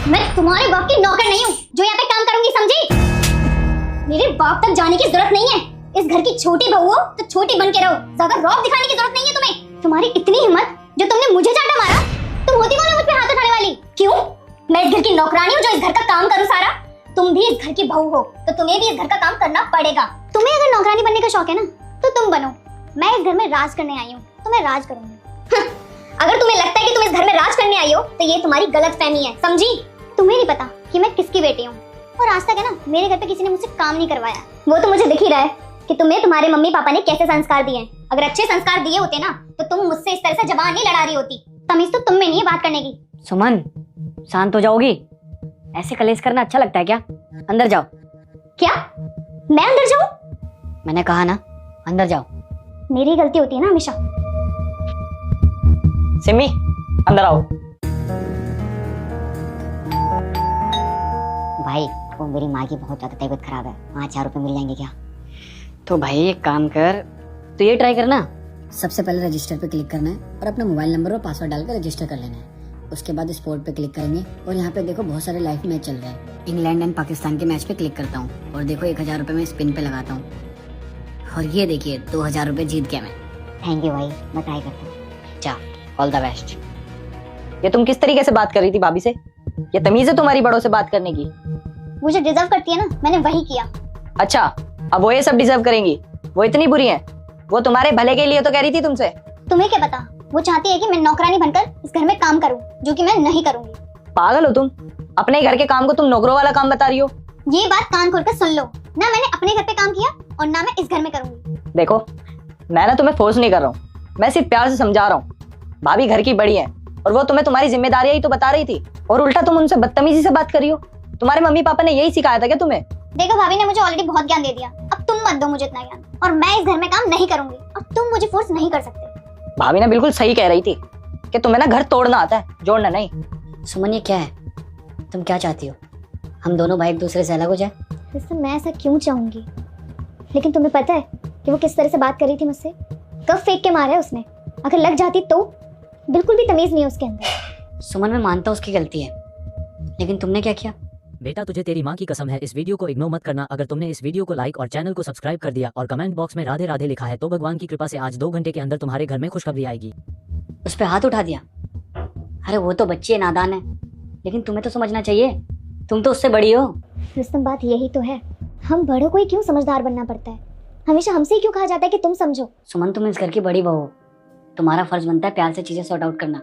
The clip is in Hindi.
मैं तुम्हारे बाप की नौकर नहीं हूँ जो यहाँ पे काम करूंगी, समझी? मेरे बाप तक जाने की जरूरत नहीं है। इस घर की छोटी बहू हो तो छोटी बन के रहो, ज्यादा रौब दिखाने की जरूरत नहीं है तुम्हें। तुम्हारी इतनी हिम्मत जो तुमने मुझे चाटा मारा, तुम होती कौन है मुझ पे हाथ उठाने वाली? क्यों? मैं इस घर की नौकरानी हूँ जो इस घर का काम करूँ सारा। तुम भी इस घर की बहू हो तो तुम्हें भी इस घर का काम करना पड़ेगा। तुम्हें अगर नौकरानी बनने का शौक है ना तो तुम बनो। मैं इस घर में राज करने आई हूँ तो मैं राज करूंगी। अगर तुम्हें लगता है कि तुम इस घर में राज करने आई हो तो ये तुम्हारी गलतफहमी है, समझी? तुम्हें नहीं पता कि मैं किसकी बेटी हूँ, और आज तक है ना मेरे घर पे किसी ने मुझसे काम नहीं करवाया। वो तो मुझे दिख ही रहा है कि तुम्हें तुम्हारे मम्मी पापा ने कैसे संस्कार दिए हैं। अगर अच्छे संस्कार दिए होते ना तो तुम मुझसे इस तरह से जबान नहीं लड़ा रही होती। तमीज तो तुम में नहीं है बात करने की। सुमन, शांत हो जाओगी? ऐसे कलेश करना अच्छा लगता है क्या? अंदर जाओ। क्या? मैं अंदर जाऊं? मैंने कहा ना, अंदर जाओ। मेरी गलती होती है ना हमेशा। सिमी, अंदर आओ। भाई, वो मेरी माँ की बहुत ज्यादा तबीयत खराब है, 5,000 रुपए मिल जाएंगे क्या? तो भाई एक काम कर, तो ये ट्राई करना। सबसे पहले रजिस्टर पे क्लिक करना है और अपना मोबाइल नंबर और पासवर्ड डालकर रजिस्टर कर लेना है। उसके बाद स्पोर्ट पे क्लिक करेंगे और यहाँ पे देखो बहुत सारे लाइव मैच चल रहे हैं। इंग्लैंड एंड पाकिस्तान के मैच पे क्लिक करता हूँ और देखो 1,000 रुपए मैं स्पिन पे लगाता हूँ और ये देखिए 2,000 रुपए जीत गया मैं। थैंक यू भाई, मैं ट्राई करता हूँ। चा, ऑल द बेस्ट। ये तुम किस तरीके से बात कर रही थी भाभी से? ये तमीज है तुम्हारी बड़ों से बात करने की? वो जो डिजर्व करती है ना, मैंने वही किया। अच्छा, अब वो ये सब डिजर्व करेंगी? वो इतनी बुरी हैं? वो तुम्हारे भले के लिए तो कह रही थी तुमसे। तुम्हें क्या पता, वो चाहती है कि मैं नौकरानी बनकर इस घर में काम करूं, जो कि मैं नहीं करूंगी। पागल हो तुम? अपने घर के काम को तुम नौकरों वाला काम बता रही हो? ये बात कान खोलकर सुन लो, ना मैंने अपने घर पे काम किया और ना मैं इस घर में करूंगी। देखो, मैं ना तुम्हें फोर्स नहीं कर रहा हूँ, मैं सिर्फ प्यार से समझा रहा हूँ। भाभी घर की बड़ी है और वो तुम्हें तुम्हारी जिम्मेदारियां ही तो बता रही थी, और उल्टा तुम उनसे बदतमीजी से बात कर रही हो। तुम्हारे मम्मी पापा ने यही सिखाया था क्या तुम्हें? देखो, भाभी ने मुझे ऑलरेडी बहुत ज्ञान दे दिया, अब तुम मत दो मुझे इतना ज्ञान। और मैं इस घर में काम नहीं करूंगी, अब तुम मुझे फोर्स नहीं कर सकते। भाभी ने बिल्कुल सही कह रही थी कि तुम्हें ना घर तोड़ना आता है, जोड़ना नहीं। सुमन, ये क्या है? तुम क्या चाहती हो? हम दोनों भाई एक दूसरे से अलग हो जाए? वैसे मैं ऐसा क्यों चाहूंगी, लेकिन तुम्हें पता है कि वो किस तरह से बात कर रही थी मुझसे? कब फेंक के मारा है उसने, अगर लग जाती तो। बिल्कुल भी तमीज नहीं है उसके अंदर। सुमन, मैं मानता हूँ उसकी गलती है, लेकिन तुमने क्या किया? बेटा, तुझे तेरी माँ की कसम है, इस वीडियो को इग्नोर मत करना। अगर तुमने इस वीडियो को लाइक और चैनल को सब्सक्राइब कर दिया और कमेंट बॉक्स में राधे राधे लिखा है तो भगवान की कृपा से आज 2 घंटे के अंदर तुम्हारे घर में खुशखबरी आएगी। उस पे हाथ उठा दिया? अरे वो तो बच्ची है, नादान है, लेकिन तुम्हें तो समझना चाहिए, तुम तो उससे बड़ी हो। रुस्तम, बात यही तो है, हम बड़ों को ही क्यों समझदार बनना पड़ता है? हमेशा हमसे ही क्यों कहा जाता है कि तुम समझो? सुमन, तुम इस घर की बड़ी बहू हो, तुम्हारा फर्ज बनता है प्यार से चीजें सॉर्ट आउट करना।